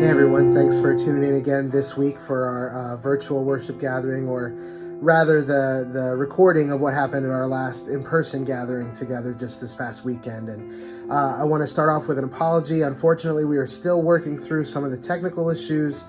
Hey everyone, thanks for tuning in again this week for our virtual worship gathering, or rather the recording of what happened at our last in-person gathering together just this past weekend. And I want to start off with an apology. Unfortunately, we are still working through some of the technical issues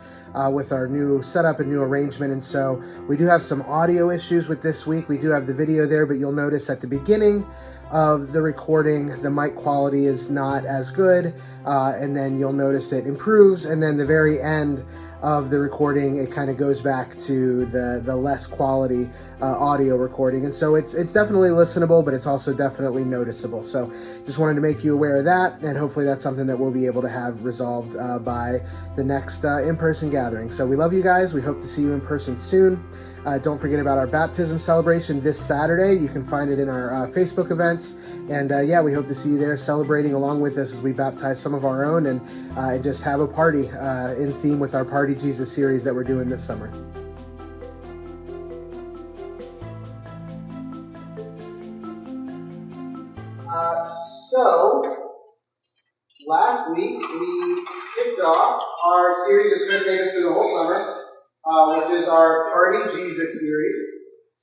with our new setup and new arrangement, and so we do have some audio issues with this week. We do have the video there, but you'll notice at the beginning of the recording, the mic quality is not as good, and then you'll notice it improves, and then the very end of the recording, it kind of goes back to the less quality audio recording. And so it's definitely listenable, but it's also definitely noticeable. So just wanted to make you aware of that, and hopefully that's something that we'll be able to have resolved by the next in-person gathering. So we love you guys. We hope to see you in person soon. Don't forget about our baptism celebration this Saturday. You can find it in our Facebook events. And we hope to see you there celebrating along with us as we baptize some of our own and just have a party in theme with our Party Jesus series that we're doing this summer. So last week we kicked off our series that's going to take us through the whole summer. Which is our Party Jesus series.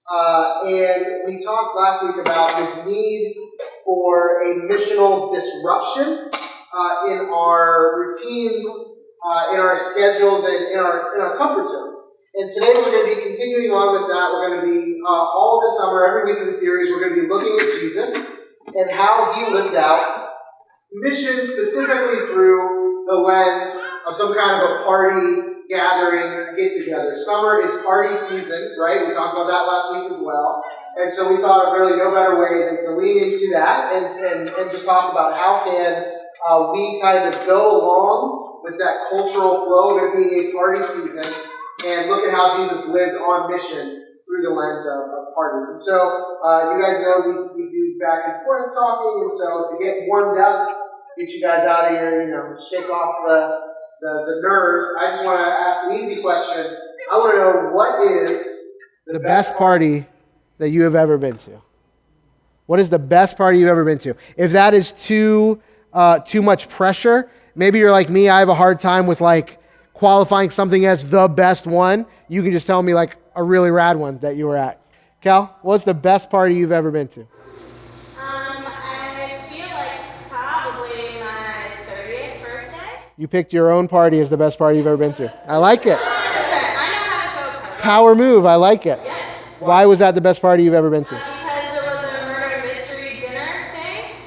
And we talked last week about this need for a missional disruption in our routines, in our schedules, and in our comfort zones. And today we're going to be continuing on with that. We're going to be, all of the summer, every week of the series, we're going to be looking at Jesus and how he lived out mission specifically through the lens of some kind of a party gathering, get together. Summer is party season, right? We talked about that last week as well. And so we thought of really no better way than to lean into that and just talk about how can we kind of go along with that cultural flow of it being a party season and look at how Jesus lived on mission through the lens of parties. And so you guys know we do back and forth talking, and so to get warmed up, get you guys out of here, shake off the nerves, I just want to ask an easy question. I want to know, what is the best party that you have ever been to? What is the best party you've ever been to? If that is too much pressure, maybe you're like me, I have a hard time with qualifying something as the best one. You can just tell me a really rad one that you were at. Cal, what's the best party you've ever been to? You picked your own party as the best party you've ever been to. I like it. Power move. I like it. Why was that the best party you've ever been to? Because it was a murder mystery dinner thing,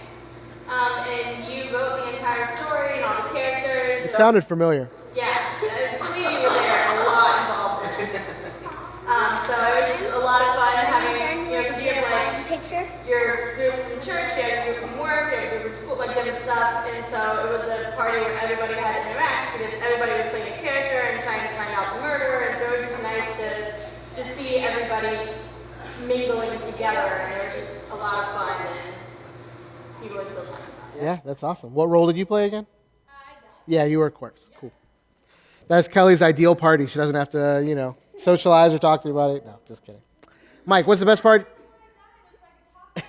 and you wrote the entire story and all the characters. It sounded familiar. Yeah, I believe you were there. A lot involved in it. So it was just a lot of fun having, because you have your group from church, you have your group from work, you have your group from school, different stuff, and so it was a party where everybody had to interact because everybody was playing a character and trying to find out the murderer, and so it was just nice to see everybody mingling together, and it was just a lot of fun, and people were still talking about it. Yeah, that's awesome. What role did you play again? Yeah, you were a corpse. Cool. That's Kelly's ideal party. She doesn't have to, socialize or talk to you about it. No, just kidding. Mike, what's the best party?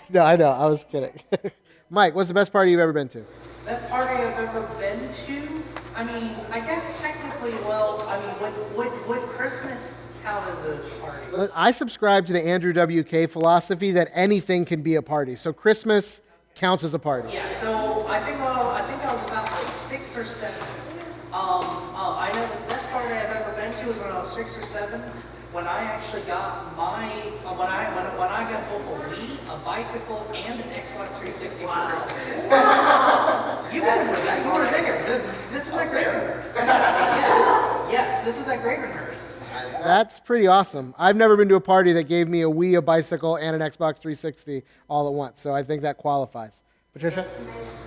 No, I know. I was kidding. Mike, what's the best party you've ever been to? Best party I've ever been to? I guess technically, would Christmas count as a party? I subscribe to the Andrew WK philosophy that anything can be a party. So Christmas counts as a party. Yeah, so I think I was about 6 or 7. I know the best party I've ever been to was when I was 6 or 7. When I actually got when I got both a Wii, a bicycle, and an Xbox 360 for Christmas. You guys were there. You were there. This was at Gravenhurst. Yes, this was at Gravenhurst. That's pretty awesome. I've never been to a party that gave me a Wii, a bicycle, and an Xbox 360 all at once, so I think that qualifies. Patricia? My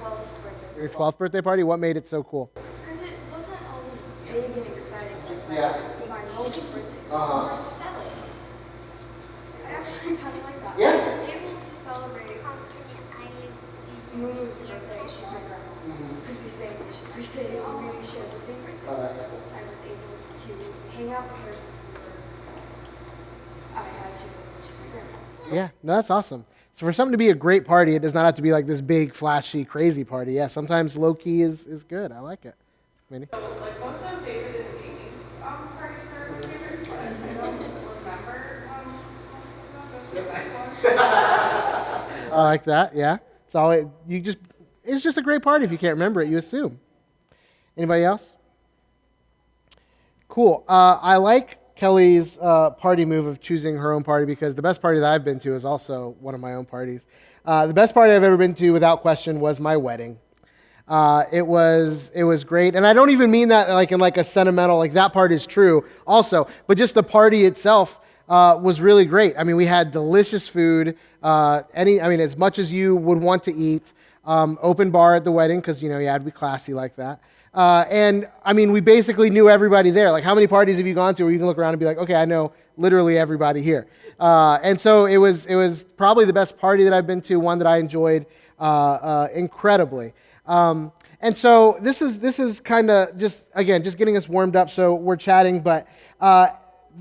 12th birthday. Your 12th birthday party? What made it so cool? Because it wasn't always big and exciting Yeah. my most birthday. Uh-huh. So more settling. I actually kind of like that. Yeah. I was able to celebrate Moon's birthday. She's my grandma. Because we share the same birthday. Oh, that's cool. I was able to hang out with her. I had to go to my grandma's. Yeah, no, that's awesome. So for something to be a great party, it does not have to be like this big, flashy, crazy party. Yeah, sometimes low-key is good. I like it. Mandy? So, like, most of David and Amy's parties are my favorite, but I don't remember most of them. I like that, yeah. It's just a great party if you can't remember it, you assume. Anybody else? Cool. I like Kelly's party move of choosing her own party because the best party that I've been to is also one of my own parties. The best party I've ever been to, without question, was my wedding. It was great, and I don't even mean that like in like a sentimental, like that part is true also, but just the party itself was really great. I mean, we had delicious food, as much as you would want to eat. Open bar at the wedding because you had to be classy like that. And I mean, we basically knew everybody there. Like, how many parties have you gone to where you can look around and be like, okay, I know literally everybody here. And so it was probably the best party that I've been to, one that I enjoyed incredibly. And so this is kind of just getting us warmed up. So we're chatting, but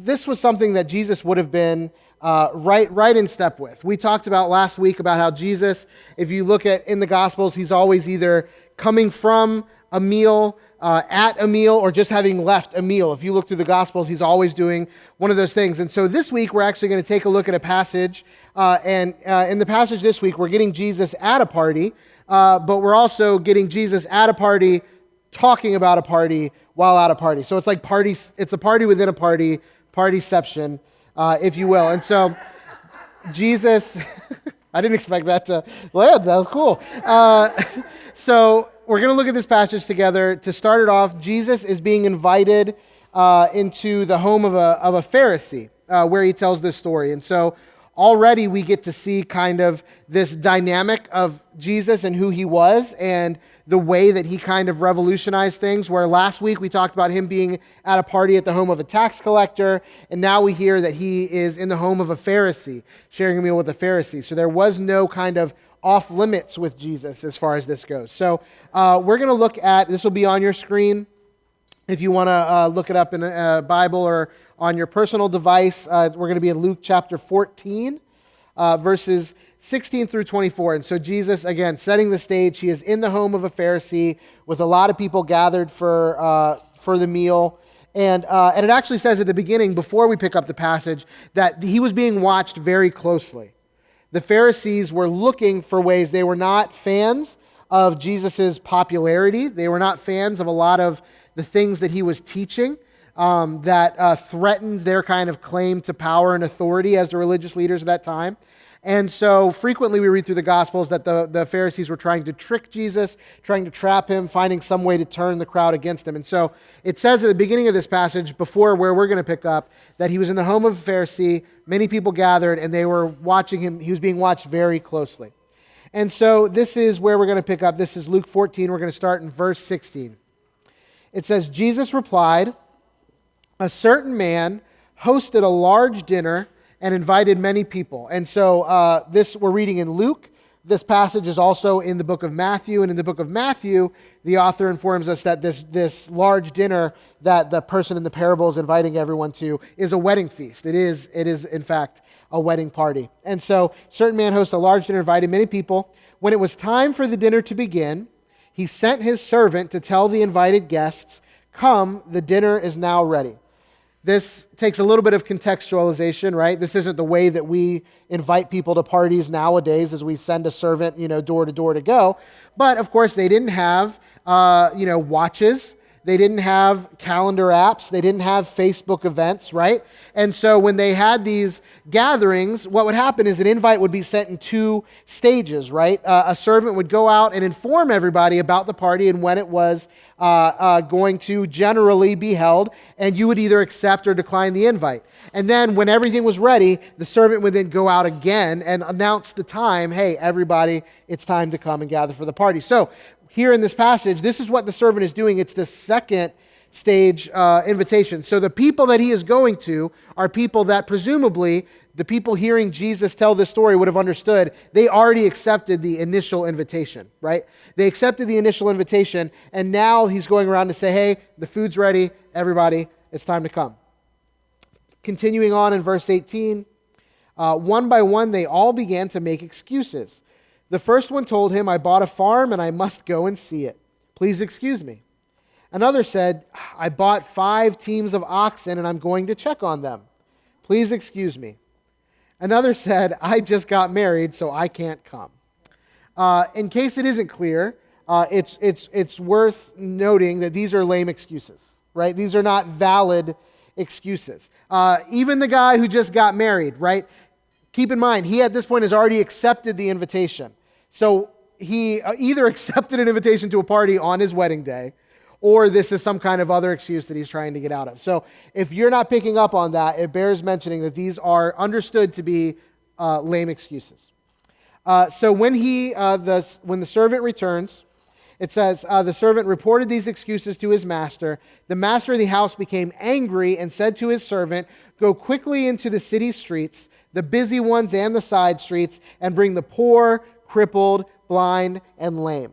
this was something that Jesus would have been right in step with. We talked about last week about how Jesus, if you look at in the Gospels, he's always either coming from a meal, at a meal, or just having left a meal. If you look through the Gospels, he's always doing one of those things. And so this week, we're actually going to take a look at a passage. And in the passage this week, we're getting Jesus at a party, but we're also getting Jesus at a party, talking about a party while at a party. So it's like it's a party within a party, partyception, if you will. And so Jesus, I didn't expect that to land. That was cool. So we're going to look at this passage together. To start it off, Jesus is being invited into the home of a Pharisee, where he tells this story. And so already we get to see kind of this dynamic of Jesus and who he was and the way that he kind of revolutionized things, where last week we talked about him being at a party at the home of a tax collector, and now we hear that he is in the home of a Pharisee, sharing a meal with a Pharisee. So there was no kind of off limits with Jesus as far as this goes. So we're going to look at, this will be on your screen if you want to look it up in a Bible or on your personal device. We're going to be in Luke chapter 14, verses 16 through 24. And so Jesus, again, setting the stage, he is in the home of a Pharisee with a lot of people gathered for the meal. And it actually says at the beginning, before we pick up the passage, that he was being watched very closely. The Pharisees were looking for ways. They were not fans of Jesus' popularity. They were not fans of a lot of the things that he was teaching that threatened their kind of claim to power and authority as the religious leaders of that time. And so frequently we read through the Gospels that the Pharisees were trying to trick Jesus, trying to trap him, finding some way to turn the crowd against him. And so it says at the beginning of this passage, before where we're going to pick up, that he was in the home of a Pharisee, many people gathered, and they were watching him. He was being watched very closely. And so this is where we're going to pick up. This is Luke 14. We're going to start in verse 16. It says, Jesus replied, "A certain man hosted a large dinner and invited many people." And so this we're reading in Luke. This passage is also in the book of Matthew. And in the book of Matthew, the author informs us that this large dinner that the person in the parable is inviting everyone to is a wedding feast. It is in fact a wedding party. And so certain man hosted a large dinner, invited many people. When it was time for the dinner to begin, he sent his servant to tell the invited guests, "Come, the dinner is now ready." This takes a little bit of contextualization, right? This isn't the way that we invite people to parties nowadays, as we send a servant, door to door to go. But of course, they didn't have, watches. They didn't have calendar apps. They didn't have Facebook events, right? And so when they had these gatherings, what would happen is an invite would be sent in two stages, right? A servant would go out and inform everybody about the party and when it was going to generally be held, and you would either accept or decline the invite. And then when everything was ready, the servant would then go out again and announce the time, "Hey, everybody, it's time to come and gather for the party." So here in this passage, this is what the servant is doing. It's the second stage invitation. So the people that he is going to are people that presumably the people hearing Jesus tell this story would have understood. They already accepted the initial invitation, right? They accepted the initial invitation, and now he's going around to say, "Hey, the food's ready. Everybody, it's time to come." Continuing on in verse 18, one by one they all began to make excuses. The first one told him, "I bought a farm and I must go and see it. Please excuse me." Another said, I bought 5 teams of oxen and I'm going to check on them. Please excuse me. Another said, I just got married, so I can't come. In case it isn't clear, it's worth noting that these are lame excuses, right? These are not valid excuses. Even the guy who just got married, right? Keep in mind, he at this point has already accepted the invitation. So he either accepted an invitation to a party on his wedding day, or this is some kind of other excuse that he's trying to get out of. So if you're not picking up on that, it bears mentioning that these are understood to be lame excuses. So when the servant returns, it says, the servant reported these excuses to his master. The master of the house became angry and said to his servant, go quickly into the city streets, the busy ones and the side streets, and bring the poor, crippled, blind, and lame.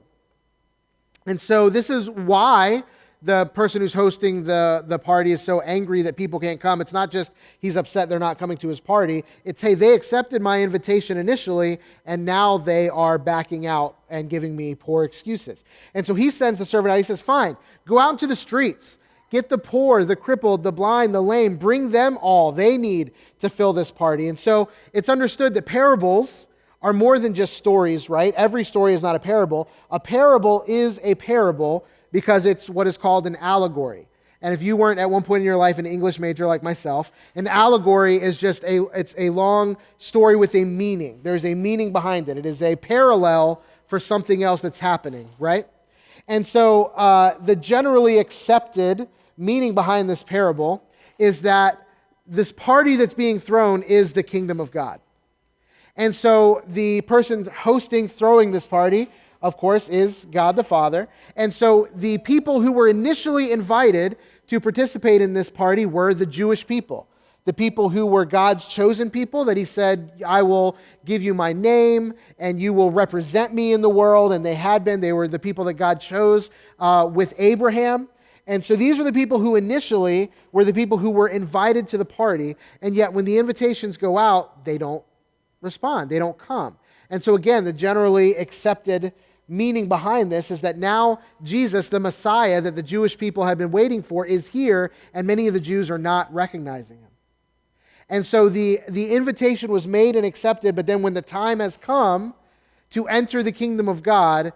And so this is why the person who's hosting the party is so angry that people can't come. It's not just he's upset they're not coming to his party. It's, hey, they accepted my invitation initially, and now they are backing out and giving me poor excuses. And so he sends the servant out. He says, fine, go out into the streets. Get the poor, the crippled, the blind, the lame. Bring them all. They need to fill this party. And so it's understood that parables are more than just stories, right? Every story is not a parable. A parable is a parable because it's what is called an allegory. And if you weren't at one point in your life an English major like myself, an allegory is just it's a long story with a meaning. There's a meaning behind it. It is a parallel for something else that's happening, right? And so the generally accepted meaning behind this parable is that this party that's being thrown is the kingdom of God. And so the person throwing this party, of course, is God the Father. And so the people who were initially invited to participate in this party were the Jewish people. The people who were God's chosen people that he said, I will give you my name and you will represent me in the world. And they had been. They were the people that God chose with Abraham. And so these are the people who initially were the people who were invited to the party. And yet when the invitations go out, they don't respond. They don't come. And so again, the generally accepted meaning behind this is that now Jesus, the Messiah that the Jewish people had been waiting for, is here, and many of the Jews are not recognizing him. And so the invitation was made and accepted, but then when the time has come to enter the kingdom of God,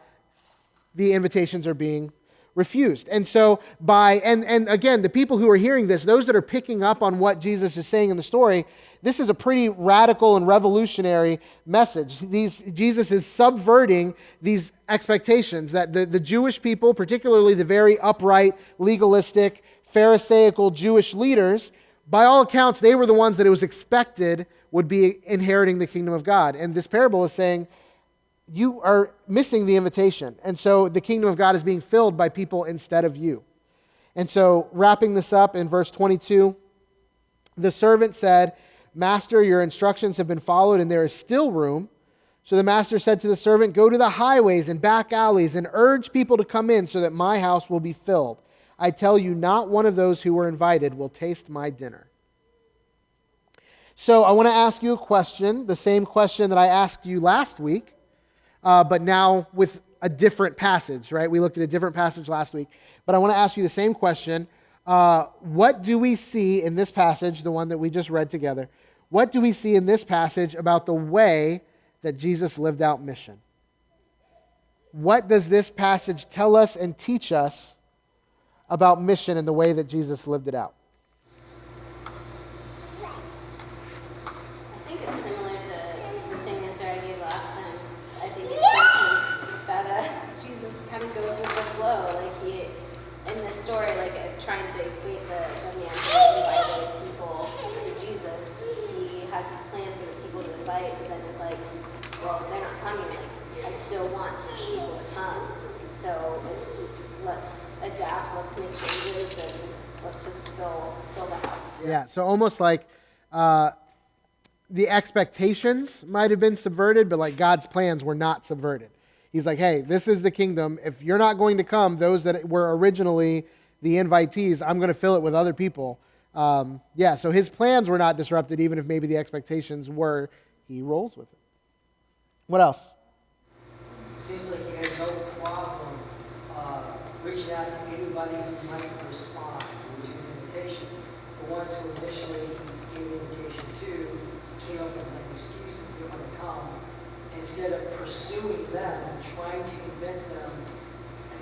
the invitations are being refused. And so and again, the people who are hearing this, those that are picking up on what Jesus is saying in the story, this is a pretty radical and revolutionary message. Jesus is subverting these expectations that the Jewish people, particularly the very upright, legalistic, Pharisaical Jewish leaders, by all accounts, they were the ones that it was expected would be inheriting the kingdom of God. And this parable is saying, you are missing the invitation. And so the kingdom of God is being filled by people instead of you. And so wrapping this up in verse 22, the servant said, Master, your instructions have been followed and there is still room. So the master said to the servant, go to the highways and back alleys and urge people to come in so that my house will be filled. I tell you, not one of those who were invited will taste my dinner. So I want to ask you a question, the same question that I asked you last week, but now with a different passage, right? We looked at a different passage last week, but I want to ask you the same question. What do we see in this passage, the one that we just read together? What do we see in this passage about the way that Jesus lived out mission? What does this passage tell us and teach us about mission and the way that Jesus lived it out? I think it's similar to the same answer I gave last time. I think it's just that Jesus kind of goes with the flow. Like in this story, trying to equate the man who invited people to Jesus, he has this plan for the people to invite, but then it's like, well, they're not coming. I still want people to come. So let's adapt, let's make changes, and let's just fill the house. Yeah, so almost like the expectations might have been subverted, but God's plans were not subverted. He's like, hey, this is the kingdom. If you're not going to come, those that were originally the invitees, I'm going to fill it with other people. So his plans were not disrupted, even if maybe the expectations were. He rolls with it. What else? Seems like you had no problem reaching reached out to anybody who might respond to his invitation. The ones who initially gave the invitation to came up with like excuses they want to come. Instead of pursuing them and trying to convince them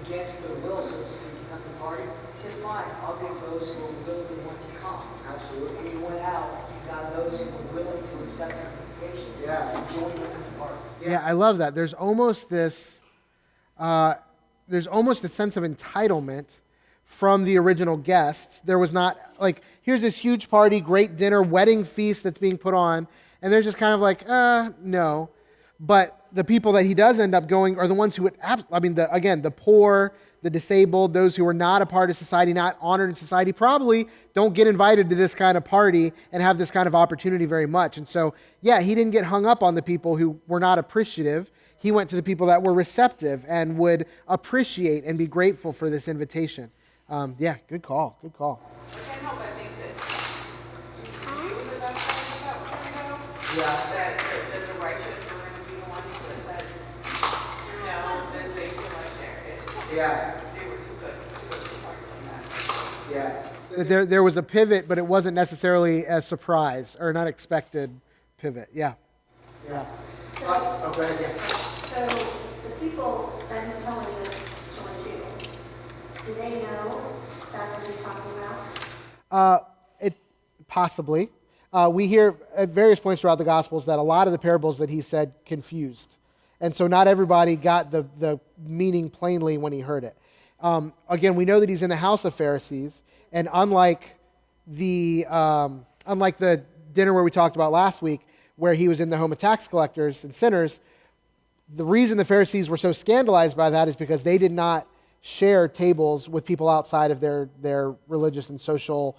against their will, so to speak, to come to the party, he said, fine, I'll get those who will willingly want to come. Absolutely. And he went out and got those who were willing to accept his invitation to join him in the party. Yeah, I love that. There's almost this sense of entitlement from the original guests. There was not, like, here's this huge party, great dinner, wedding feast that's being put on, and they're just kind of like, no. But the people that he does end up going are the ones who would, the poor, the disabled, those who are not a part of society, not honored in society, probably don't get invited to this kind of party and have this kind of opportunity very much. And so, yeah, he didn't get hung up on the people who were not appreciative. He went to the people that were receptive and would appreciate and be grateful for this invitation. Good call. Good call. I can't help but think that you knew that that's how that was going to go. Yeah. That the righteous were going to be the ones that said, no, that they feel like they were too good to be part of that. Yeah. There was a pivot, but it wasn't necessarily a surprise or an unexpected pivot. Yeah. Yeah. Oh, go ahead. Yeah. So the people that he's telling this story to, do they know that's what he's talking about? Possibly. We hear at various points throughout the Gospels that a lot of the parables that he said confused. And so not everybody got the meaning plainly when he heard it. Again, we know that he's in the house of Pharisees, and unlike the dinner where we talked about last week, where he was in the home of tax collectors and sinners, the reason the Pharisees were so scandalized by that is because they did not share tables with people outside of their religious and social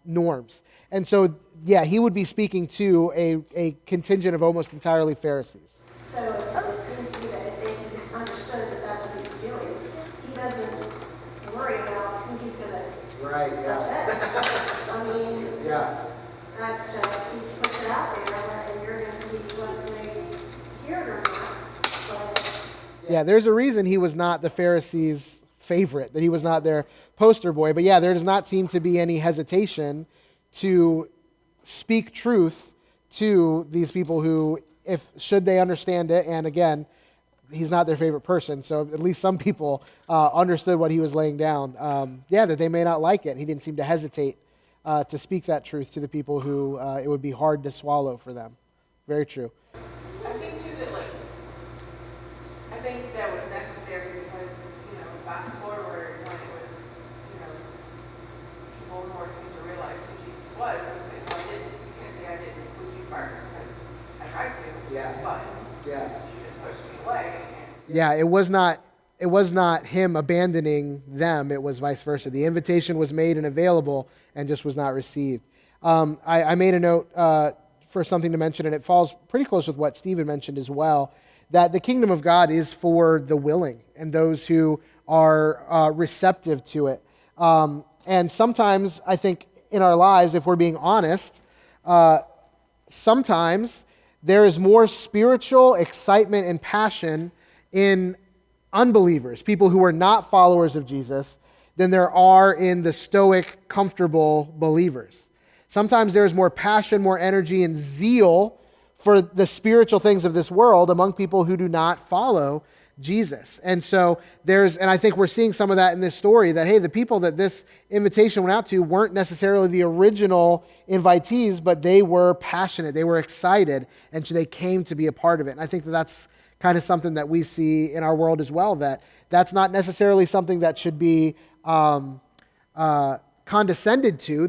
norms. And so, yeah, he would be speaking to a contingent of almost entirely Pharisees. So it seems to me that if they had understood that that's what he's doing, he doesn't worry about who he's going to upset. I mean, that's just, he puts it out there, and you're going to be what they hear it or not. But Yeah, there's a reason he was not the Pharisees' favorite, that he was not their poster boy. But yeah, there does not seem to be any hesitation to speak truth to these people who, should they understand it, and again, he's not their favorite person, so at least some people understood what he was laying down. That they may not like it. He didn't seem to hesitate to speak that truth to the people who it would be hard to swallow for them. Very true. I think too that I think that was necessary because, fast forward when it was, people more came to realize who Jesus was and say, well, you can't say I didn't put you first because I tried to. But you just pushed me away. Yeah, it was not him abandoning them, it was vice versa. The invitation was made and available and just was not received. I made a note for something to mention, and it falls pretty close with what Stephen mentioned as well, that the kingdom of God is for the willing and those who are receptive to it. And sometimes, I think, in our lives, if we're being honest, sometimes there is more spiritual excitement and passion in unbelievers, people who are not followers of Jesus, than there are in the stoic, comfortable believers. Sometimes there's more passion, more energy, and zeal for the spiritual things of this world among people who do not follow Jesus. And so and I think we're seeing some of that in this story, that, hey, the people that this invitation went out to weren't necessarily the original invitees, but they were passionate, they were excited, and so they came to be a part of it. And I think that that's kind of something that we see in our world as well, that's not necessarily something that should be condescended to,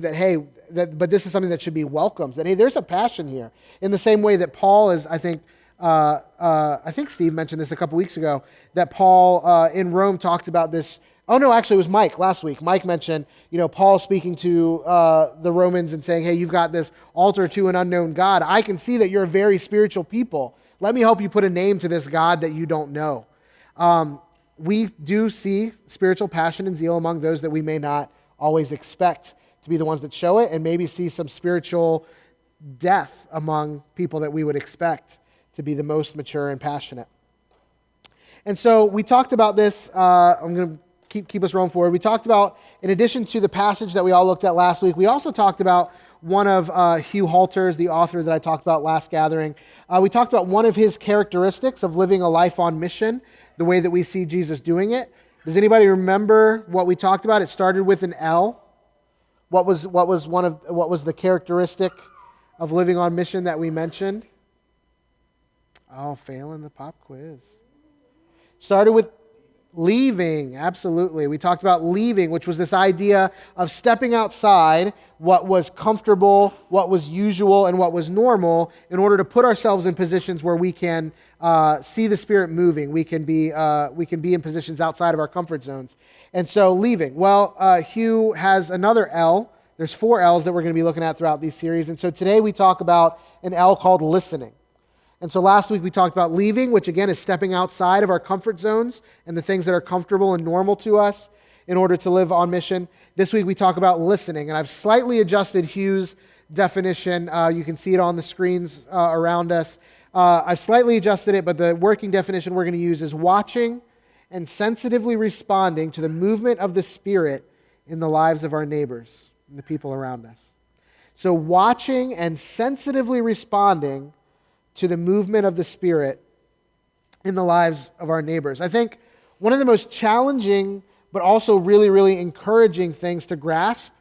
but this is something that should be welcomed, that, hey, there's a passion here. In the same way that Paul is, I think Steve mentioned this a couple weeks ago, that Paul in Rome talked about this. Oh no, actually it was Mike last week. Mike mentioned, Paul speaking to the Romans and saying, hey, you've got this altar to an unknown God. I can see that you're a very spiritual people. Let me help you put a name to this God that you don't know. We do see spiritual passion and zeal among those that we may not always expect to be the ones that show it, and maybe see some spiritual death among people that we would expect to be the most mature and passionate. And so we talked about this. I'm going to keep us rolling forward. We talked about, in addition to the passage that we all looked at last week, we also talked about one of Hugh Halter's, the author that I talked about last gathering. We talked about one of his characteristics of living a life on mission, the way that we see Jesus doing it. Does anybody remember what we talked about? It started with an L. What was the characteristic of living on mission that we mentioned? Oh, failing the pop quiz. Started with leaving, absolutely. We talked about leaving, which was this idea of stepping outside what was comfortable, what was usual, and what was normal in order to put ourselves in positions where we can see the Spirit moving. We can be in positions outside of our comfort zones. And so leaving. Well, Hugh has another L. There's 4 L's that we're going to be looking at throughout these series. And so today we talk about an L called listening. And so last week we talked about leaving, which again is stepping outside of our comfort zones and the things that are comfortable and normal to us in order to live on mission. This week we talk about listening, and I've slightly adjusted Hugh's definition. You can see it on the screens around us. I've slightly adjusted it, but the working definition we're going to use is watching and sensitively responding to the movement of the Spirit in the lives of our neighbors and the people around us. So watching and sensitively responding to the movement of the Spirit in the lives of our neighbors. I think one of the most challenging, but also really, really encouraging things to grasp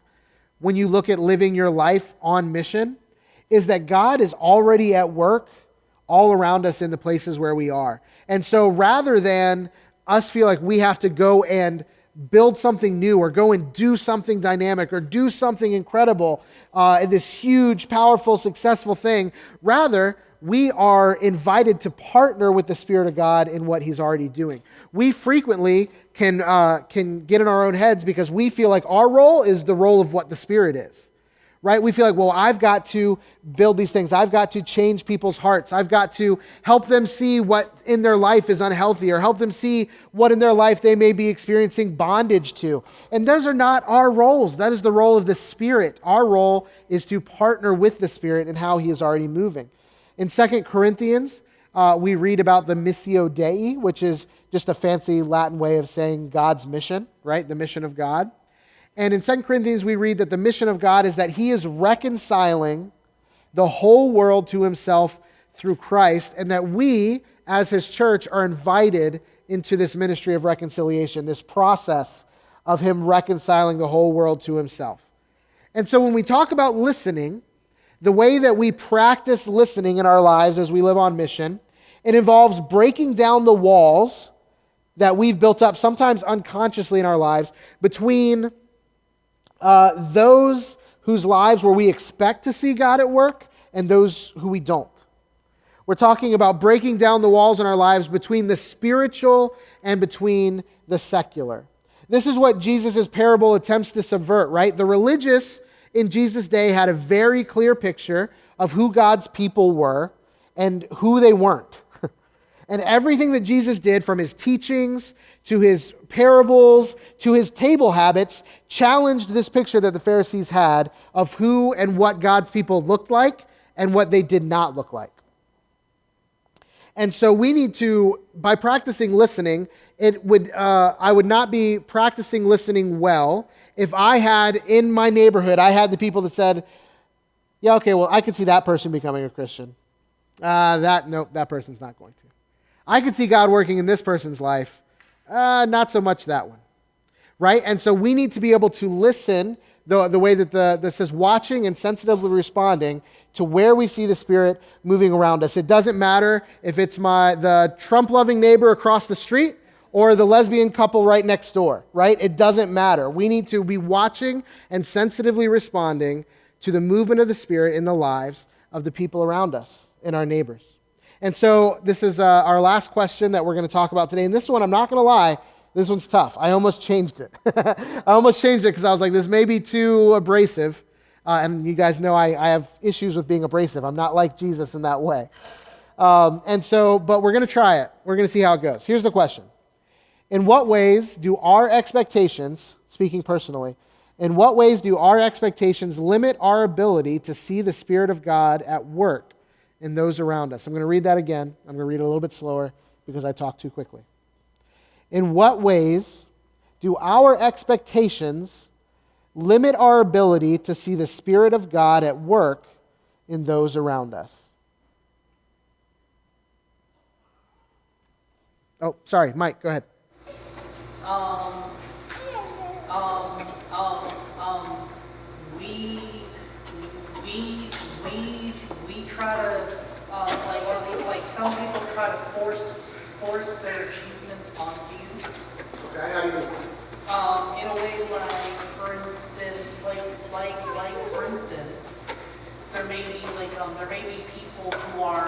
when you look at living your life on mission is that God is already at work all around us in the places where we are. And so rather than us feel like we have to go and build something new or go and do something dynamic or do something incredible, this huge, powerful, successful thing, rather, we are invited to partner with the Spirit of God in what He's already doing. We frequently can get in our own heads because we feel like our role is the role of what the Spirit is, right? We feel like, well, I've got to build these things. I've got to change people's hearts. I've got to help them see what in their life is unhealthy or help them see what in their life they may be experiencing bondage to. And those are not our roles. That is the role of the Spirit. Our role is to partner with the Spirit in how He is already moving. In 2 Corinthians, we read about the Missio Dei, which is just a fancy Latin way of saying God's mission, right? The mission of God. And in 2 Corinthians, we read that the mission of God is that He is reconciling the whole world to Himself through Christ, and that we, as His church, are invited into this ministry of reconciliation, this process of Him reconciling the whole world to Himself. And so when we talk about listening, the way that we practice listening in our lives as we live on mission, it involves breaking down the walls that we've built up, sometimes unconsciously in our lives, between those whose lives where we expect to see God at work and those who we don't. We're talking about breaking down the walls in our lives between the spiritual and between the secular. This is what Jesus' parable attempts to subvert, right? The religious in Jesus' day had a very clear picture of who God's people were and who they weren't. And everything that Jesus did, from His teachings to His parables to His table habits, challenged this picture that the Pharisees had of who and what God's people looked like and what they did not look like. And so we need to, by practicing listening, I would not be practicing listening well if I had in my neighborhood, I had the people that said, yeah, okay, well, I could see that person becoming a Christian. That person's not going to. I could see God working in this person's life. Not so much that one. Right? And so we need to be able to listen the way that this says, watching and sensitively responding to where we see the Spirit moving around us. It doesn't matter if it's the Trump-loving neighbor across the street or the lesbian couple right next door, right? It doesn't matter. We need to be watching and sensitively responding to the movement of the Spirit in the lives of the people around us and our neighbors. And so this is our last question that we're going to talk about today. And this one, I'm not going to lie, this one's tough. I almost changed it. Because I was like, this may be too abrasive. And you guys know I have issues with being abrasive. I'm not like Jesus in that way. But we're going to try it. We're going to see how it goes. Here's the question. In what ways do our expectations, speaking personally, in what ways do our expectations limit our ability to see the Spirit of God at work in those around us? I'm going to read that again. I'm going to read it a little bit slower because I talk too quickly. In what ways Do our expectations limit our ability to see the Spirit of God at work in those around us? Oh, sorry, Mike, go ahead. Um, um, um, um, we, we try to, like, or at least, like, some people try to force their achievements onto you. Okay, how do you mean? In a way, like, for instance, for instance, there may be people who are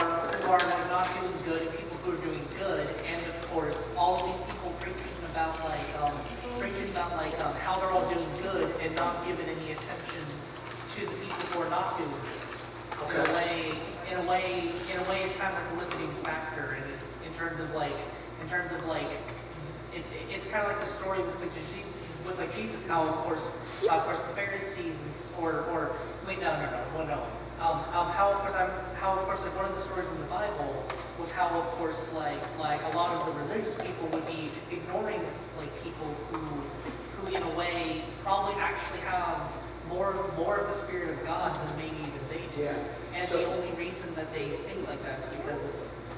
like not doing good and people who are doing good, and of course, all of these people preaching about how they're all doing good and not giving any attention to the people who are not doing good. In a way, it's kind of like a limiting factor in terms of like, it's kind of like the story with Jesus, how of course the Pharisees or wait, no. How of course like one of the stories in the Bible was how of course like a lot of the religious people would be ignoring like people who in a way probably actually have more of the Spirit of God than maybe even they do. Yeah. And the only reason that they think like that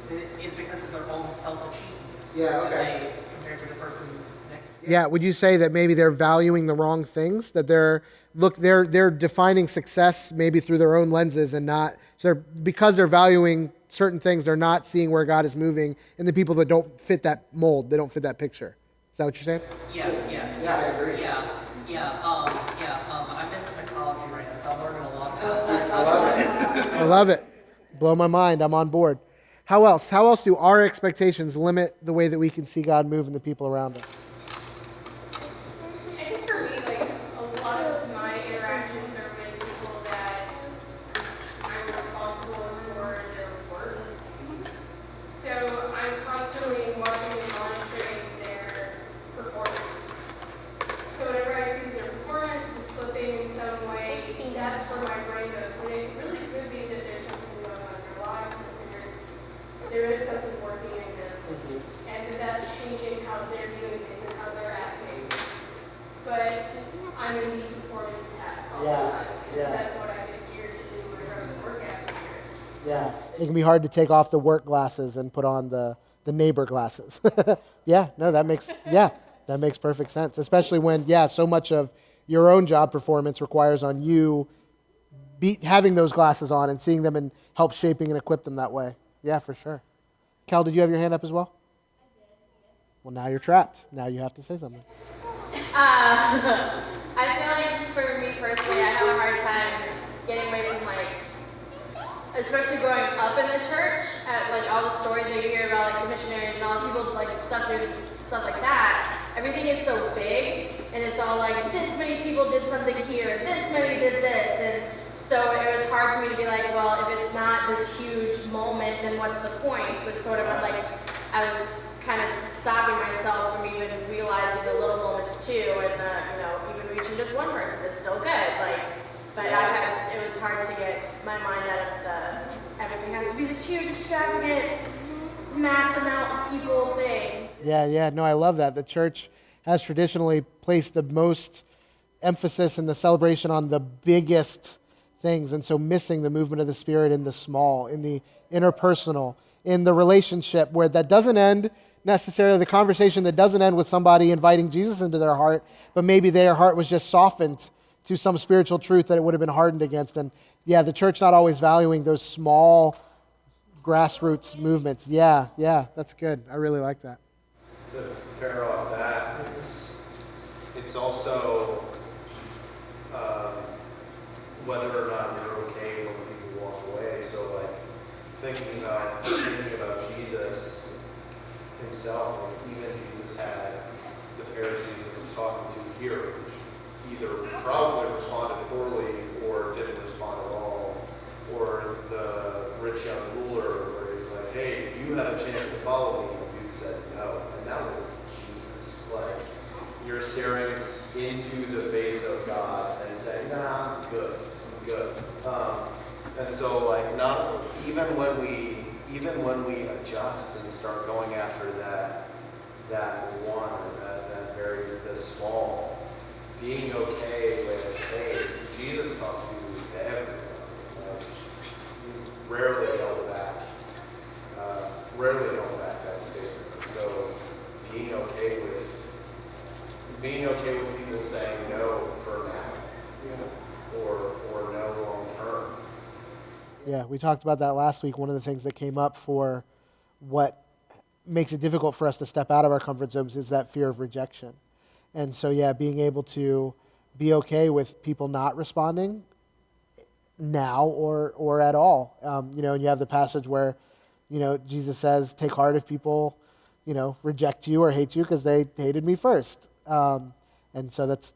is because of their own self-achievements. Yeah, okay. That they compared to the person next to them. Yeah, would you say that maybe they're valuing the wrong things? That they're defining success maybe through their own lenses and not, so because they're valuing certain things, they're not seeing where God is moving in the people that don't fit that mold, they don't fit that picture. Is that what you're saying? Yes. Yeah, I agree. I'm in psychology right now, so I'm learning a lot about that. I love it. I love it. Blow my mind. I'm on board. How else? How else do our expectations limit the way that we can see God move in the people around us? I think for me, like, a lot of my interactions are with people that I'm responsible for their work. So I'm constantly watching and monitoring their performance. So whenever I see their performance is slipping in some way, that's where my brain goes. When it really could be that there's something going on in their lives, that there is something working in them, and that's changing how they're doing things and how they're acting. But I'm in the performance test all the time. Yeah. That's what I get geared to do whenever I'm in the work atmosphere. Yeah. It can be hard to take off the work glasses and put on the neighbor glasses. That makes perfect sense. Especially when, so much of your own job performance requires on you having those glasses on and seeing them and help shaping and equip them that way. Yeah, for sure. Cal, did you have your hand up as well? I did, yes. Well, now you're trapped. Now you have to say something. I feel like for me personally, I have a hard time getting away from especially growing up in the church, at like all the stories that you hear about like the missionaries and all the people like stuff like that. Everything is so big, and it's all like this many people did something here, this many did this, and so it was hard for me to be like, well, if it's not this huge moment, then what's the point? But sort of like I was kind of stopping myself from even realizing the little moments too, and even reaching just one person is still good. But it was hard to get my mind out of everything has to be this huge, extravagant, mass amount of people thing. Yeah. No, I love that. The church has traditionally placed the most emphasis in the celebration on the biggest things, and so missing the movement of the Spirit in the small, in the interpersonal, in the relationship where that doesn't end necessarily, the conversation that doesn't end with somebody inviting Jesus into their heart, but maybe their heart was just softened to some spiritual truth that it would have been hardened against. And the church not always valuing those small grassroots movements. Yeah, that's good. I really like that. To pair off that, it's also whether or not you're okay when people walk away. So like thinking about Jesus himself, like even Jesus had the Pharisees that he was talking to here, which either probably responded poorly or didn't respond at all, or the rich young ruler where he's like, hey, you have a chance to follow me, and you said no. And that was Jesus. Like, you're staring into the face of God and saying, nah, I'm good. And so like not even when we adjust and start going after that one or that very the the small, being okay with, hey, Jesus talked to everyone. Rarely held back. Rarely held back that statement. So being okay with people saying no for now, or no long term. Yeah, we talked about that last week. One of the things that came up for what makes it difficult for us to step out of our comfort zones is that fear of rejection. And so, yeah, being able to be okay with people not responding now or at all. And you have the passage where, Jesus says, take heart if people, reject you or hate you because they hated me first. And so that's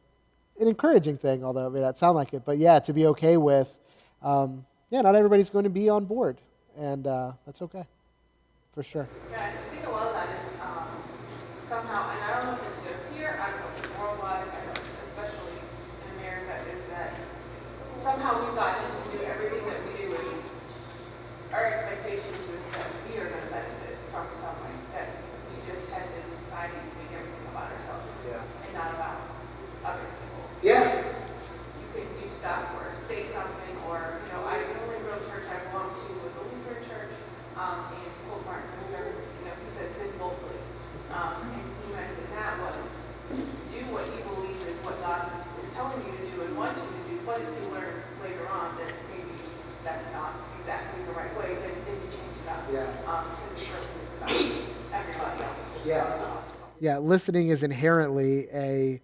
an encouraging thing, although it may not sound like it. But yeah, to be okay with, not everybody's going to be on board. And that's okay, for sure. Yeah, I think a lot of that is somehow, and I don't know if it's just here, I don't know if it's worldwide, I know especially in America, is that somehow we've gotten to do everything that we do is our expectations is that we are going to benefit from some way, that we just tend as a society to make everything about ourselves and not about other people. Yeah. Because you can do stuff or say something or, the only real church I belonged to was a Lutheran church, and Colt Martin, he said sin boldly. And he meant in that was do what you believe is what God is telling you to do and wants you to do. What if you learn later on that maybe that's not exactly the right way, then you change it up. Yeah. Because the person is about everybody else. Yeah. Yeah, listening is inherently a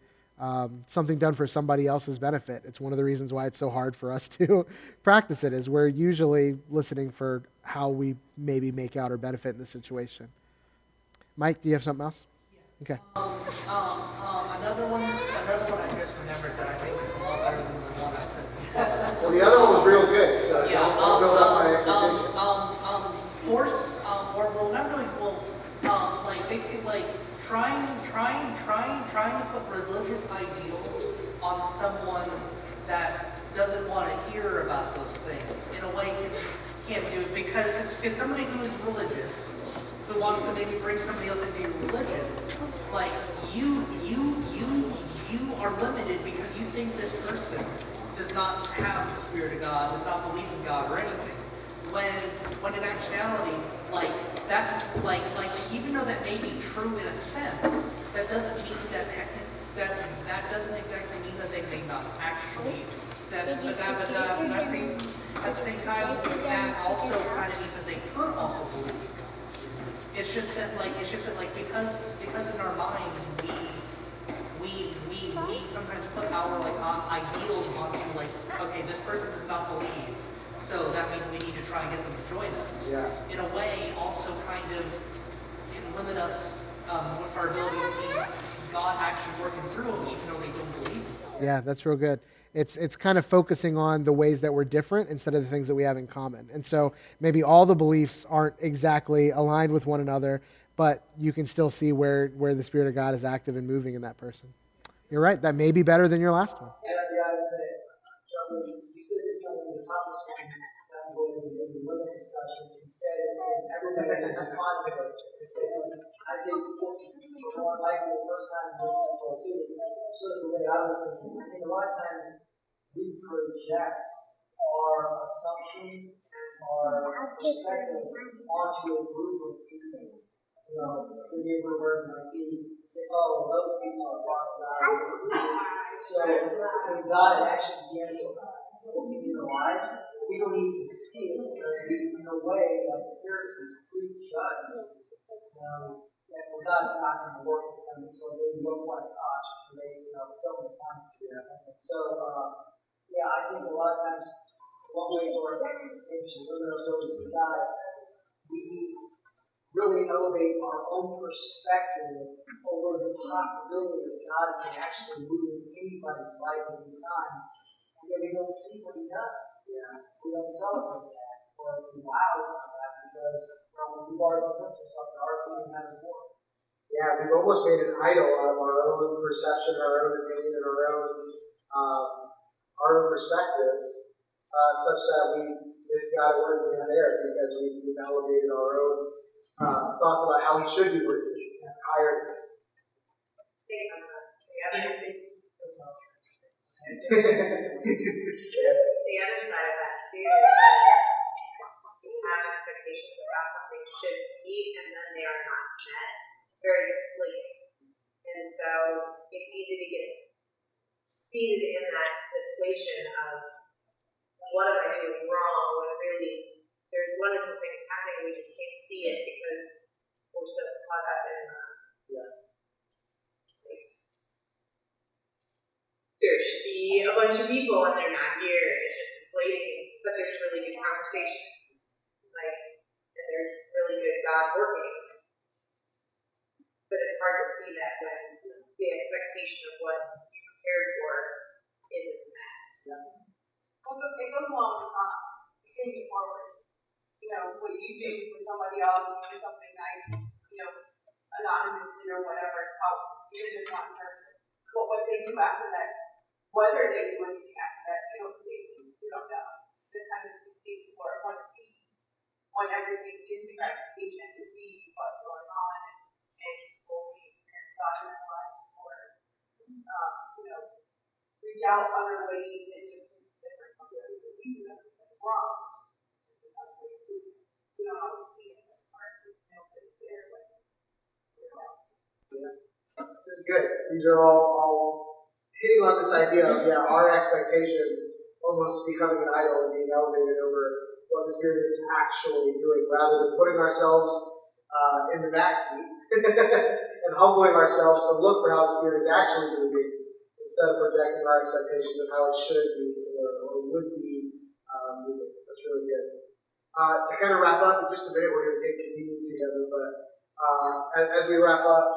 something done for somebody else's benefit. It's one of the reasons why it's so hard for us to practice it, is we're usually listening for how we maybe make out or benefit in the situation. Mike, do you have something else? Okay. Another one I just remembered that I think is a lot better than the one I said before. Well, the other one was real good, so don't build up my expectations. Force, or well, not really, like basically like trying to put religious ideals on someone that doesn't want to hear about those things in a way can't do it because somebody who is religious, who wants to maybe bring somebody else into your religion, like you are limited because you think this person does not have the Spirit of God, does not believe in God or anything. When in actuality, like that's like even though that may be true in a sense, that doesn't mean that doesn't exactly mean that they may not actually at the same time that also kind of means that they could also believe. It's just that because in our minds we sometimes put our ideals onto okay, this person does not believe, so that means we need to try and get them to join us. Yeah. In a way, also kind of can limit us with our ability to see God actually working through them, even though they don't believe. Yeah, that's real good. It's kind of focusing on the ways that we're different instead of the things that we have in common. And so maybe all the beliefs aren't exactly aligned with one another, but you can still see where the Spirit of God is active and moving in that person. You're right. That may be better than your last one. And I gotta say, John, you said this on the top of the screen, not going to the limit discussion. Instead, it's everybody can respond to it. I say, one likes it the first time, this is for too. So the way I was thinking, I think a lot of times we project our assumptions and our perspective onto a group of people. The neighbor word might be, say, oh, those people are far from God. So when God actually begins working in our lives, we don't even see it because we, in a way, like the Pharisees, prejudge. And God's not going to work with them until they look like us, or they don't want to. So, I think a lot of times, one way to our expectation, we're going to really see God, we really elevate our own perspective over the possibility that God can actually move in anybody's life at any time. And yet we don't see what He does. We don't celebrate that or be loud about that because we've already convinced ourselves that our opinion matters more. Yeah, we've almost made an idol out of our own perception, our own opinion, and our own perspectives, such that we miss God working in there because we've elevated our own thoughts about how we should be working higher. The other side of that too is that we have expectations about something should be, and then they are not met. Very deflating. And so it's easy to get seated in that deflation of what am I doing wrong when really there's wonderful things happening, we just can't see it because we're so caught up in there should be a bunch of people and they're not here. It's just deflating, but there's really good conversations. And there's really good God working. But it's hard to see that when the expectation of what you prepared for isn't met. Well, it goes along with paying it forward. What you do for somebody else, you do something nice, anonymously or whatever, how even just one person. But what they do after that, whether they do anything after that, you don't see, you don't know. This kind of thing people want to see when everything is the gratification to see what's going on and people may experience God in their lives or reach out other ways and just do different things that we do that's wrong. We don't always see it as hard to know that it's there, but This is good. These are all hitting on this idea of our expectations almost becoming an idol and being elevated over what the Spirit is actually doing, rather than putting ourselves in the backseat and humbling ourselves to look for how the Spirit is actually moving, instead of projecting our expectations of how it should be or would be moving. That's really good. To kind of wrap up in just a minute, we're going to take communion together, but as we wrap up,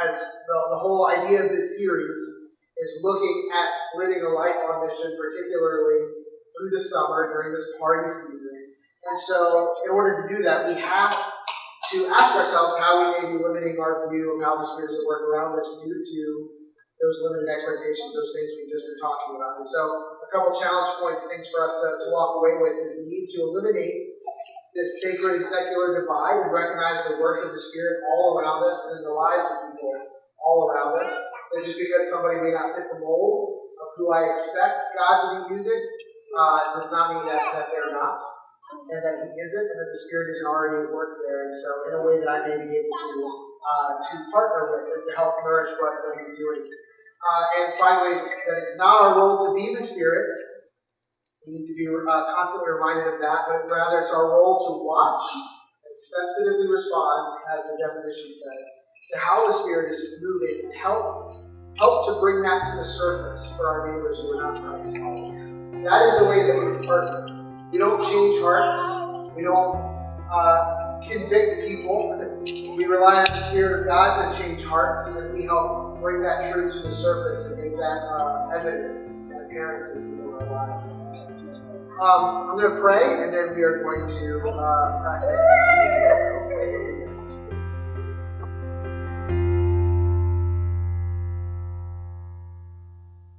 as the whole idea of this series is looking at living a life on mission, particularly through the summer during this party season. And so, in order to do that, we have to ask ourselves how we may be limiting our view of how the Spirit is at work around us due to those limited expectations, those things we've just been talking about. And so, a couple challenge points, things for us to walk away with, is the need to eliminate this sacred and secular divide and recognize the work of the Spirit all around us and in the lives of people all around us. And just because somebody may not fit the mold of who I expect God to be using does not mean that they're not, and that He isn't, and that the Spirit isn't already at work there. And so, in a way that I may be able to partner with and to help nourish what He's doing. And finally, that it's not our role to be the Spirit. We need to be constantly reminded of that, but rather it's our role to watch and sensitively respond, as the definition said, to how the Spirit is moving and help to bring that to the surface for our neighbors who are not Christ followers. That is the way that we partner. We don't change hearts. We don't convict people. We rely on the Spirit of God to change hearts, and we help bring that truth to the surface and make that evident and apparent to people in our lives. I'm going to pray, and then we are going to practice.